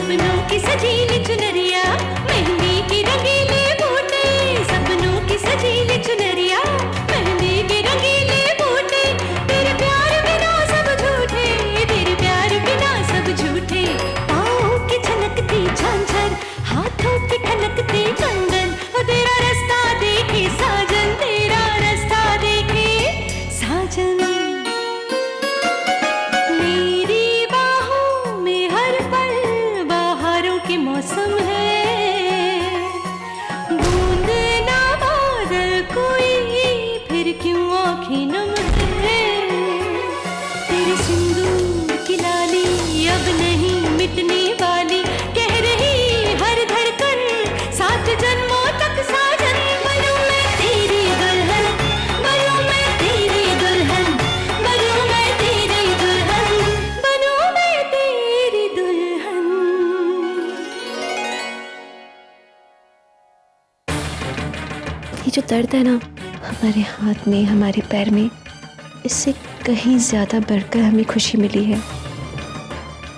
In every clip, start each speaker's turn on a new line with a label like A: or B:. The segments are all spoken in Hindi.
A: सपनों की सजीली चुनरिया, मेहंदी की रंगीले बूटे, सपनों की सजीली चुनरिया, मेहंदी के रंगीले बूटे, तेरे प्यार बिना सब झूठे, तेरे प्यार बिना सब झूठे, पाँव की छलकती झांझर, हाथों की खनकती कंगन, और तेरा रास्ता देखे साजन, तेरा रास्ता देखे साजन। मेरी बाहों में हर पल बहारों के मौसम है, बूंद ना बादल कोई फिर क्यों आँखें नम है, तेरे सिंदूर की लाली अब नहीं मिटने वाली, कह रही हर धड़कन सात जन्मों तक साजन। बनूं मैं तेरी दुल्हन, बनूं मैं तेरी दुल्हन, बनूं मैं तेरी दुल्हन, बनूं मैं तेरी दुल्हन।
B: ये जो दर्द है ना हमारे हाथ में, हमारे पैर में, इससे कहीं ज्यादा बढ़कर हमें खुशी मिली है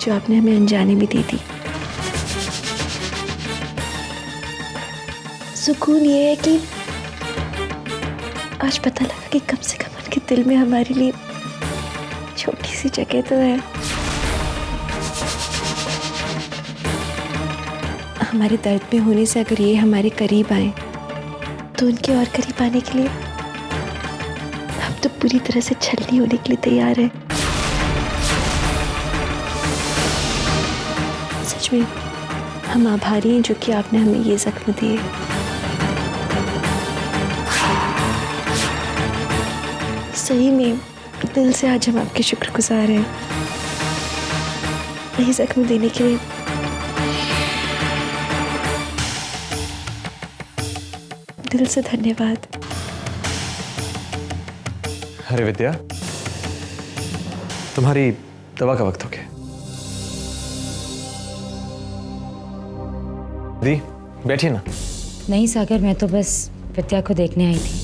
B: जो आपने हमें अनजाने में दी थी। सुकून ये है कि आज पता लगा कि कम से कम उनके दिल में हमारे लिए छोटी सी जगह तो है। हमारे दर्द में होने से अगर ये हमारे करीब आए तो उनके और करीब आने के लिए हम तो पूरी तरह से छलनी होने के लिए तैयार हैं। सच में हम आभारी हैं जो कि आपने हमें ये जख्म दिए। सही में दिल से आज हम आपके शुक्रगुजार हैं ये जख्म देने के लिए। दिल से धन्यवाद।
C: अरे विद्या, तुम्हारी दवा का वक्त हो गया। दी बैठिए ना।
D: नहीं सागर, मैं तो बस विद्या को देखने आई थी।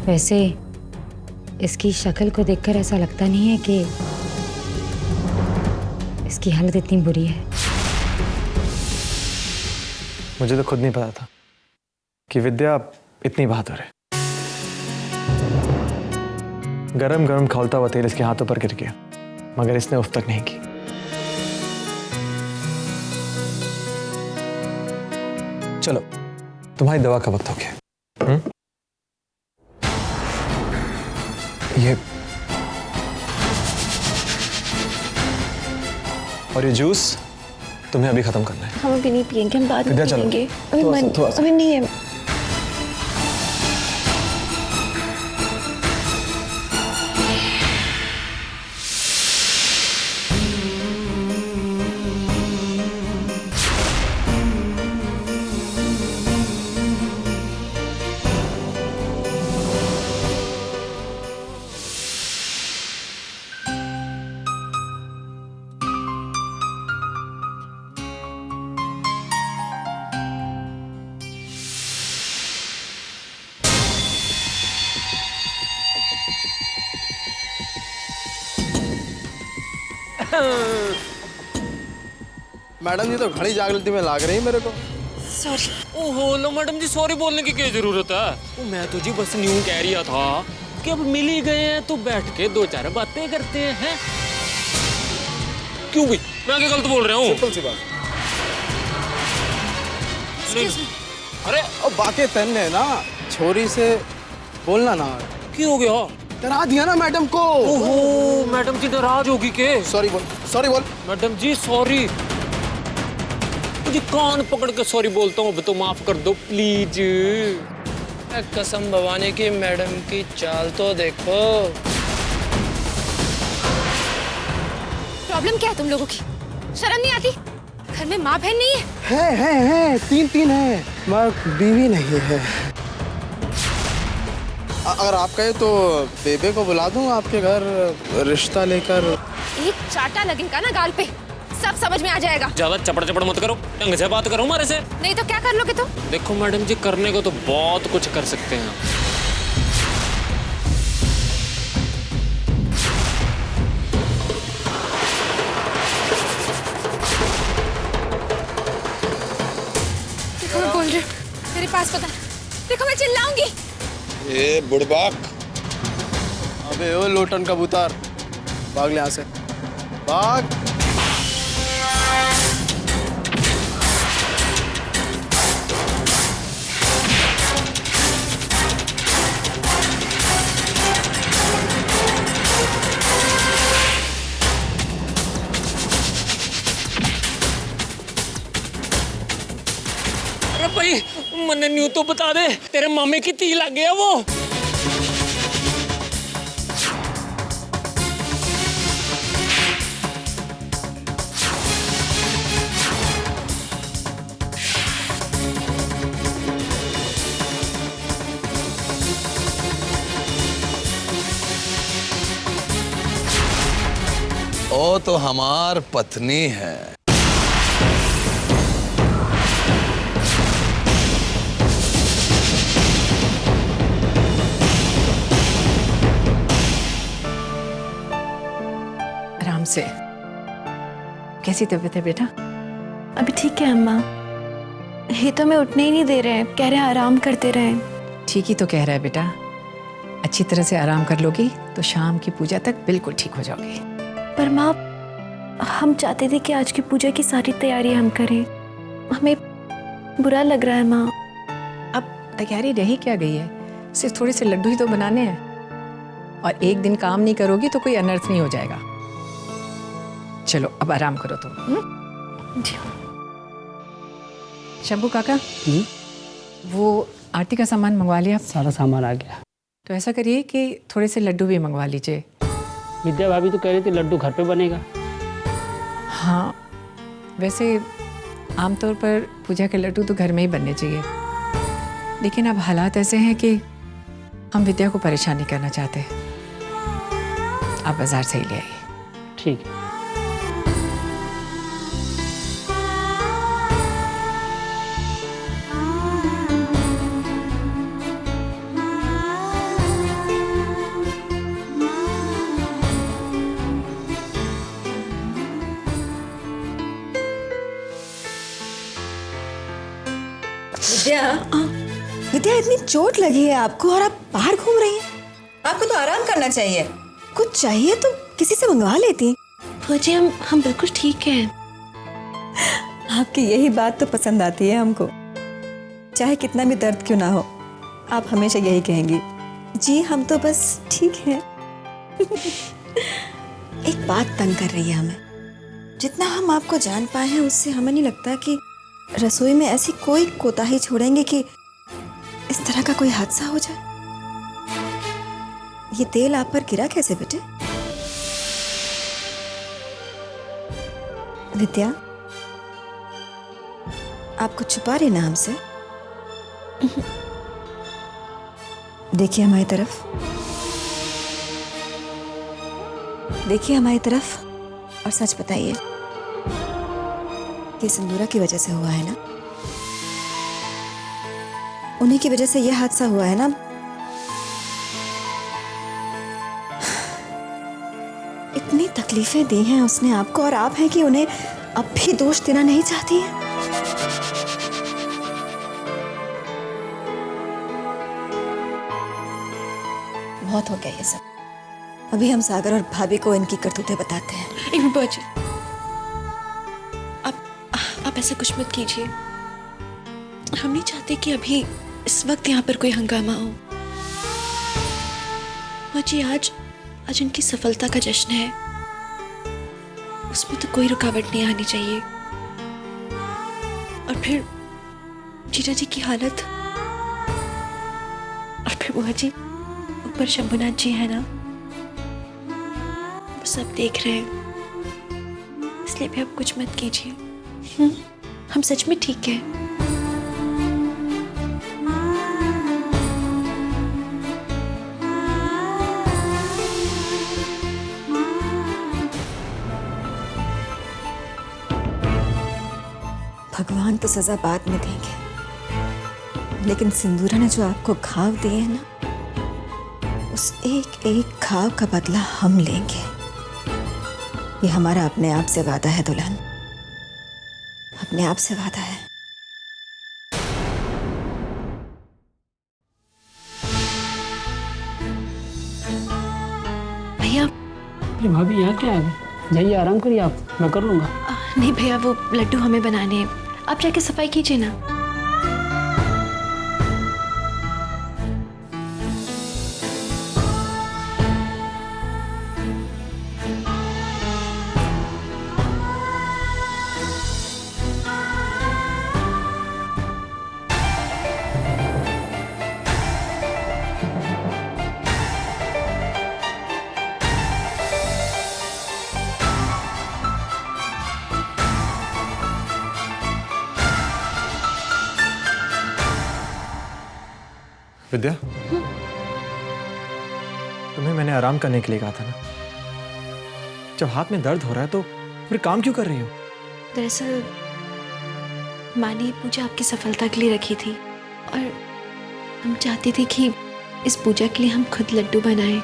D: वैसे इसकी शक्ल को देखकर ऐसा लगता नहीं है कि इसकी हालत इतनी बुरी है।
C: मुझे तो खुद नहीं पता था कि विद्या इतनी बहादुर है। गरम गरम खौलता हुआ तेल इसके हाथों पर गिर गया, मगर इसने उफ तक नहीं की। चलो, तुम्हारी दवा का वक्त हो गया। ये और ये जूस तुम्हें अभी खत्म करना है।
B: हम अभी नहीं पियेंगे, हम बाद में
C: विद्या, चलो।
B: पियेंगे। अभी
C: थोड़ा सा।
B: अभी नहीं है।
E: मैडम जी तो घड़ी जागृति में लाग रही है मेरे को।
B: सॉरी।
F: ओहो लो मैडम जी, सॉरी बोलने की क्या जरूरत है। वो मैं तो जी बस न्यू कह रहा था कि अब मिल ही गए हैं तो बैठ के दो चार बातें करते हैं। क्यों भाई, मैं क्या गलत बोल रहा हूँ?
E: सिंपल सी बात।
F: अरे
E: अब बाकी तन है ना, छोरी से बोलना ना।
F: क्यों हो गया?
E: डरा दिया ना मैडम को।
F: ओहो मैडम जी नाराज होगी के?
E: सॉरी बोल, सॉरी बोल।
F: मैडम जी सॉरी। मुझे कान पकड़ के सॉरी बोलता हूँ, अब तो माफ कर दो प्लीज।
G: कसम भवानी की मैडम की चाल तो देखो।
H: प्रॉब्लम क्या है तुम लोगों की? शर्म नहीं आती? घर में माँ बहन नहीं है?
E: है, तीन है, मगर बीवी नहीं है। अगर आप कहे तो बेबे को बुला दूं आपके घर रिश्ता लेकर।
H: एक चाटा लगेगा ना गाल पे, सब समझ में आ जाएगा।
F: ज्यादा चपड़ चपड़ मत करो, ढंग से बात करो हमारे से।
H: नहीं तो क्या कर लोगे तुम?
F: देखो मैडम जी, करने को तो बहुत कुछ कर सकते हैं।
H: पास पता। देखो मैं चिल्लाऊंगी।
E: ए बुड़बाक, अबे ओ लोटन कबूतर, भाग ले यहाँ से, भाग।
F: अरे भाई मन्ने न्यू तो बता दे, तेरे मामे की ती लग गया वो।
E: ओ तो हमार पत्नी है।
I: आराम से। कैसी तबीयत है बेटा?
B: अभी ठीक है अम्मा। ये तो मैं उठने ही नहीं दे रहे हैं, कह रहे हैं आराम करते रहें।
I: ठीक ही तो कह रहा है बेटा। अच्छी तरह से आराम कर लोगी तो शाम की पूजा तक बिल्कुल ठीक हो जाओगी।
B: पर माँ, हम चाहते थे कि आज की पूजा की सारी तैयारी हम करें। हमें बुरा लग रहा है माँ।
I: अब तैयारी रही क्या गई है, सिर्फ थोड़े से लड्डू ही तो बनाने हैं। और एक दिन काम नहीं करोगी तो कोई अनर्थ नहीं हो जाएगा। चलो अब आराम करो तुम। शंभू काका, वो आरती का सामान मंगवा लिया?
J: सारा सामान आ गया।
I: तो ऐसा करिए कि थोड़े से लड्डू भी मंगवा लीजिए।
J: विद्या भाभी तो कह रही थी लड्डू घर पे बनेगा।
I: हाँ, वैसे आमतौर पर पूजा के लड्डू तो घर में ही बनने चाहिए, लेकिन अब हालात ऐसे हैं कि हम विद्या को परेशान नहीं करना चाहते। आप बाजार से ही ले आइए।
J: ठीक है।
K: विद्या, इतनी चोट लगी है आपको और आप बाहर घूम रही हैं। आपको तो आराम करना चाहिए। कुछ चाहिए तो किसी से मंगवा लेती।
B: फौजी, हम बिल्कुल ठीक हैं।
K: आपकी यही बात तो पसंद आती है हमको, चाहे कितना भी दर्द क्यों ना हो। आप हमेशा यही कहेंगी, जी हम तो बस ठीक हैं। एक बात तंग कर रही है हमें। जितना हम आपको जान पाए हैं उससे हमें नहीं लगता कि रसोई में ऐसी कोई कोताही छोड़ेंगे कि इस तरह का कोई हादसा हो जाए। ये तेल आप पर गिरा कैसे बेटे? विद्या, आप कुछ छुपा रही ना हमसे? देखिए हमारी तरफ, देखिए हमारी तरफ और सच बताइए, ये सिंदूरा की वजह से हुआ है ना? उन्हीं की वजह से यह हादसा हुआ है ना? इतनी तकलीफें दी हैं उसने आपको और आप हैं कि उन्हें अब भी दोष देना नहीं चाहती हैं। बहुत हो गया ये सब। अभी हम सागर और भाभी को इनकी करतूतें बताते हैं।
B: एक बजे आप ऐसा कुछ मत कीजिए। हम नहीं चाहते कि अभी इस वक्त यहाँ पर कोई हंगामा हो। जी आज उनकी सफलता का जश्न है, उसमें तो कोई रुकावट नहीं आनी चाहिए। और फिर जीजा जी की हालत, और फिर बुआ जी, ऊपर शंभुनाथ जी है ना, वो सब देख रहे हैं, इसलिए भी आप कुछ मत कीजिए। हम सच में ठीक है।
K: भगवान तो सजा बाद में देंगे, लेकिन सिंदूरा ने जो आपको घाव दिए हैं ना, उस एक एक घाव का बदला हम लेंगे। ये हमारा अपने आप से वादा है दुल्हन, अपने आप से वादा है।
J: अरे भाभी यहाँ क्या आ गए? जाइए आराम करिए आप, मैं कर लूँगा।
B: नहीं भैया, वो लड्डू हमें बनाने हैं, आप जाके सफाई कीजिए ना।
C: विद्या, तुम्हें मैंने आराम करने के लिए कहा था ना। जब हाथ में दर्द हो रहा है तो फिर काम क्यों कर रही हो?
B: दरअसल माँ ने पूजा आपकी सफलता के लिए रखी थी और हम चाहती थी कि इस पूजा के लिए हम खुद लड्डू बनाएं।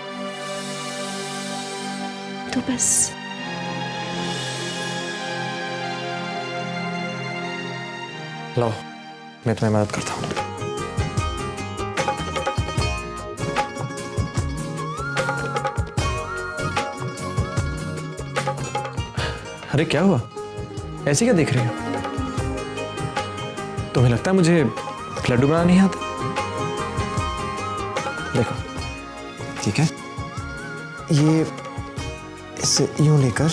B: तो बस
C: लो, मैं तुम्हें मदद करता हूँ। अरे क्या हुआ, ऐसे क्या देख रही हो? तुम्हें लगता है मुझे लड्डू बनाना नहीं आता? देखो, ठीक है, ये इसे यूं लेकर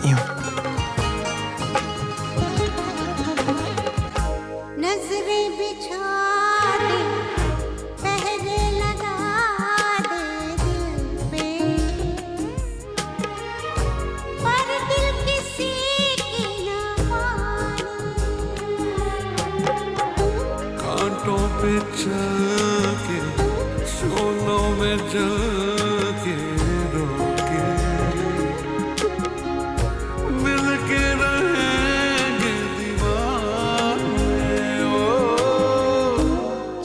C: यूं।
A: नजरें बिछा दे, पहरे लगा दे दिल पे, पर दिल किसी की ना माने।
L: कांटों पे चल के, शोलों में जल के रोके, मिल के रहेंगे दीवाने।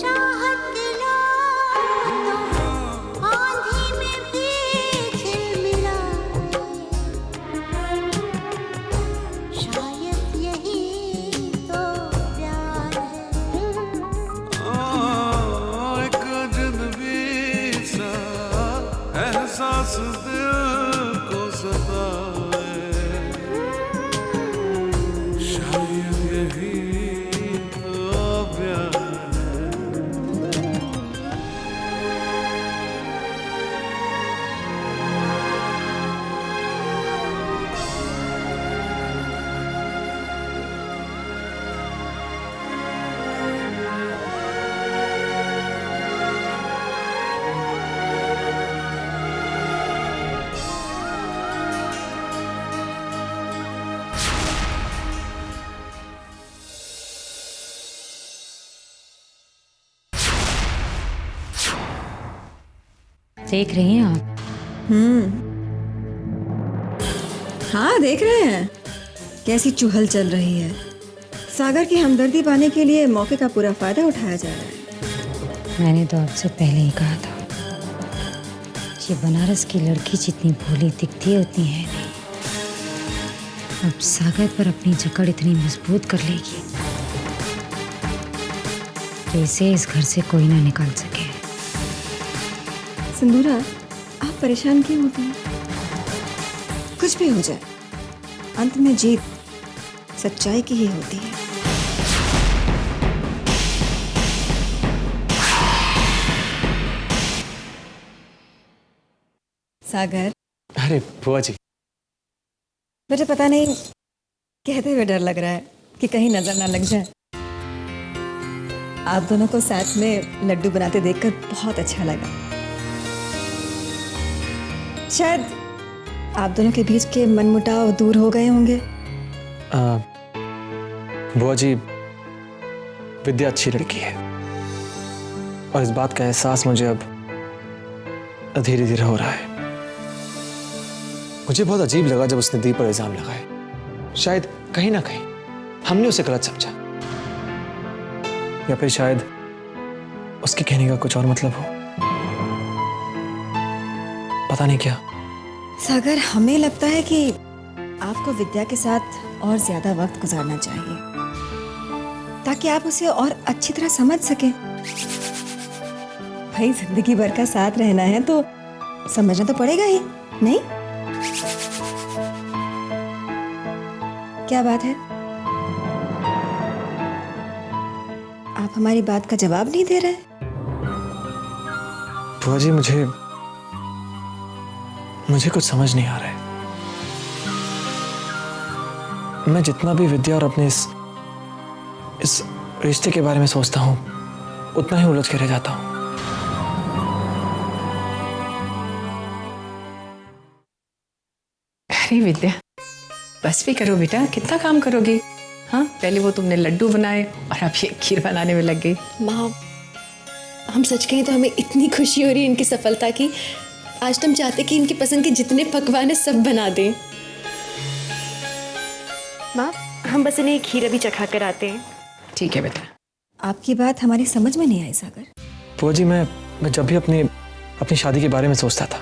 A: चाहत के तो आंधी में भी झिलमिला, शायद यही तो प्यार है।
L: एक अजनबी सा एहसास दिल को सताए, शायद यही तो प्यार है।
D: देख रही हैं आप?
K: हाँ, देख रहे हैं कैसी चुहल चल रही है। सागर की हमदर्दी पाने के लिए मौके का पूरा फायदा उठाया जा रहा है।
D: मैंने तो आपसे पहले ही कहा था, ये बनारस की लड़की जितनी भोली दिखती है उतनी है नहीं। अब सागर पर अपनी जकड़ इतनी मजबूत कर लेगी कि इसे इस घर से कोई ना निकाल सके।
K: सिंदूरा, आप परेशान क्यों होती हैं? कुछ भी हो जाए, अंत में जीत सच्चाई की ही होती है। सागर,
C: अरे बुआ जी,
K: मुझे पता नहीं, कहते हुए डर लग रहा है कि कहीं नजर ना लग जाए। आप दोनों को साथ में लड्डू बनाते देखकर बहुत अच्छा लगा। शायद आप दोनों के बीच के मनमुटाव दूर हो गए होंगे।
C: बुआ जी, विद्या अच्छी लड़की है और इस बात का एहसास मुझे अब धीरे धीरे हो रहा है। मुझे बहुत अजीब लगा जब उसने दी पर इल्जाम लगाए। शायद कहीं ना कहीं हमने उसे गलत समझा, या फिर शायद उसके कहने का कुछ और मतलब हो, पता नहीं क्या।
K: सागर, हमें लगता है कि आपको विद्या के साथ और ज्यादा वक्त गुजारना चाहिए ताकि आप उसे और अच्छी तरह समझ सकें। भाई, जिंदगी भर का साथ रहना है तो समझना तो पड़ेगा ही, नहीं? क्या बात है? आप हमारी बात का जवाब नहीं दे रहे?
C: बुआ जी, मुझे कुछ समझ नहीं आ रहा है। मैं जितना भी विद्या और अपने इस रिश्ते के बारे में सोचता हूं, उतना ही उलझ के रह जाता हूं।
I: अरे विद्या, बस भी करो बेटा, कितना काम करोगी? हाँ, पहले वो तुमने लड्डू बनाए और अब ये खीर बनाने में लग गई।
B: माँ, हम सच कहें तो हमें इतनी खुशी हो रही है इनकी सफलता की। आज तो हम चाहते कि इनकी पसंद के जितने पकवान है सब बना दें। माँ, हम बस इन्हें खीर अभी चखा कर आते हैं।
I: ठीक है बेटा।
K: आपकी बात हमारी समझ में नहीं आई सागर।
C: बुआ जी, मैं जब भी अपनी शादी के बारे में सोचता था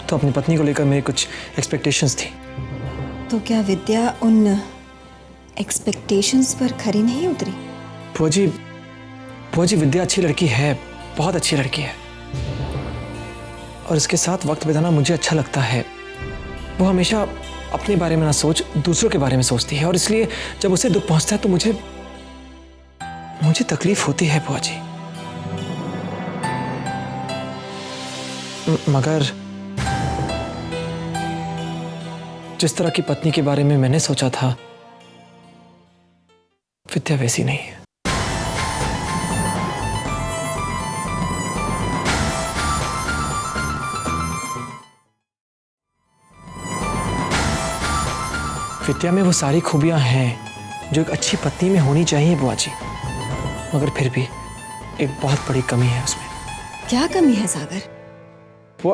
C: तो अपनी पत्नी को लेकर मेरी कुछ एक्सपेक्टेशंस थी।
K: तो क्या विद्या उन एक्सपेक्टेशंस पर खरी नहीं उतरी?
C: बुआ जी, विद्या अच्छी लड़की है, बहुत अच्छी लड़की है, और इसके साथ वक्त बिताना मुझे अच्छा लगता है। वो हमेशा अपने बारे में ना सोच दूसरों के बारे में सोचती है, और इसलिए जब उसे दुख पहुंचता है तो मुझे तकलीफ होती है बुआ जी। मगर जिस तरह की पत्नी के बारे में मैंने सोचा था, विद्या वैसी नहीं है। विद्या में वो सारी खूबियां हैं जो एक अच्छी पत्नी में होनी चाहिए बुआ जी, मगर फिर भी एक बहुत बड़ी कमी है उसमें।
K: क्या कमी है सागर?
C: वो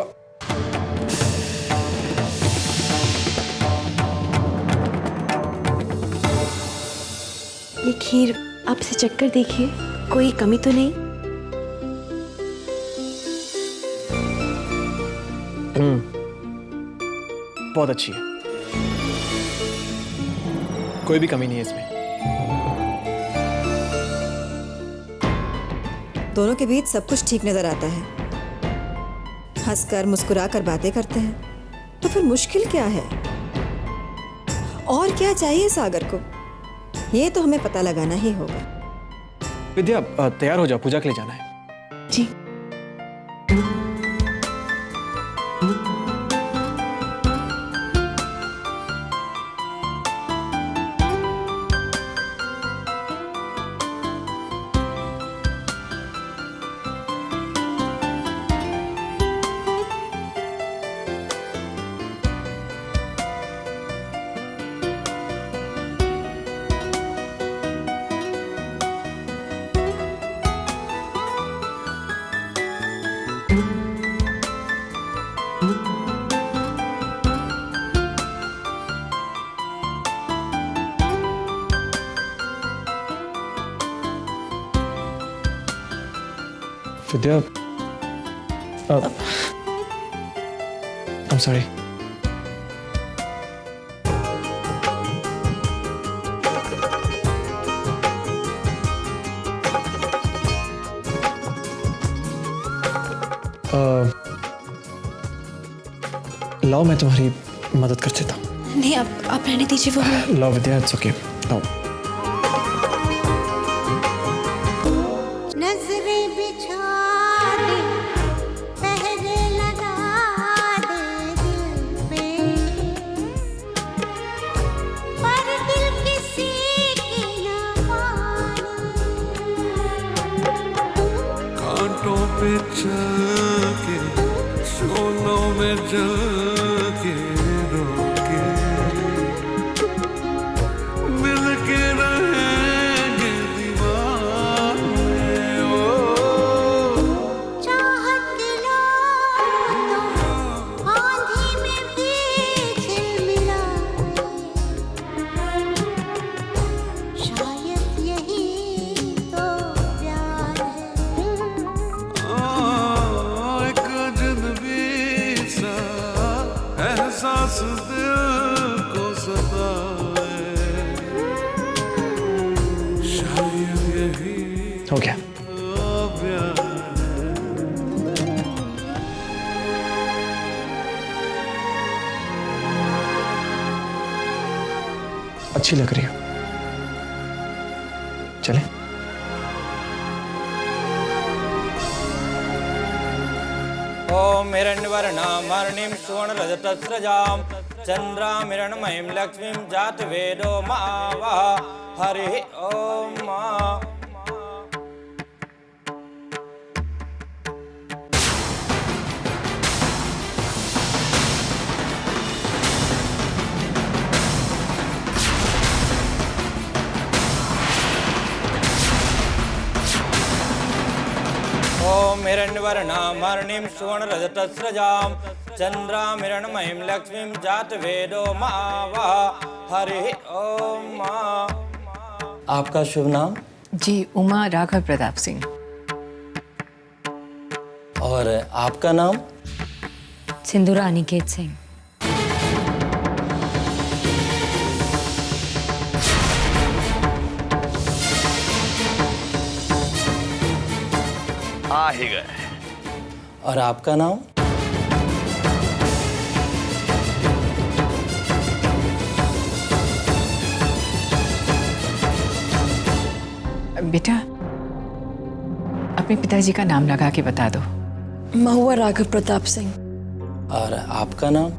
B: ये खीर आप इसे चख कर देखिए, कोई कमी तो नहीं।
C: बहुत अच्छी है, कोई भी कमी नहीं है इसमें।
K: दोनों के बीच सब कुछ ठीक नजर आता है। हंसकर मुस्कुराकर बातें करते हैं, तो फिर मुश्किल क्या है? और क्या चाहिए सागर को? ये तो हमें पता लगाना ही होगा।
C: विद्या, तैयार हो जाओ, पूजा के लिए जाना है।
B: जी।
C: विद्या, I'm sorry. लाओ, मैं तुम्हारी मदद कर देता हूँ।
B: नहीं, आप रहने दीजिए वो।
C: लाओ विद्या, इट्स ओके, लाओ।
L: पे चल के सोनों में जल के रोके मिल के रहेंगे दीवाने।
A: चाहत के तो आंधी में भी झिलमिला, शायद यही तो प्यार है।
L: एक अजनबी सा एहसास दिल को सताए, शायद यही
C: हो गया।
L: प्यार है।
C: अच्छी लग रही हो। चले?
M: ओम हिरण्यवर्णामर्णिं सुवर्णरजतस्रजां चन्द्रामिरणमयीं लक्ष्मीं जातवेदो मावः हरिः ओम। ओम हिरण्यवर्णामर्णिं सुवर्णरजतस्रजां चन्द्रामिरणमयीं लक्ष्मीं जातवेदो मावः हरिः ओम। आपका शुभ नाम?
I: जी, उमा राघव प्रताप सिंह।
M: और आपका नाम?
D: सिंदूरा अनिकेत सिंह।
E: आ ही गए।
M: और आपका नाम?
I: बेटा, अपने पिताजी का नाम लगा के बता दो।
B: महुआ राघव प्रताप सिंह।
M: और आपका नाम?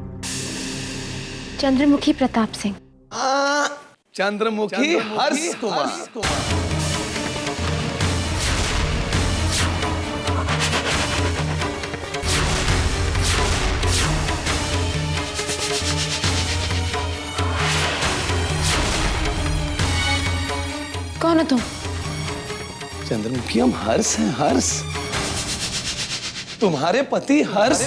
B: चंद्रमुखी प्रताप सिंह।
E: चंद्रमुखी हर्ष कुमार।
B: कौन हो तुम?
E: चंद्रमुखी हम हर्ष हैं, हर्ष। तुम्हारे पति हर्ष।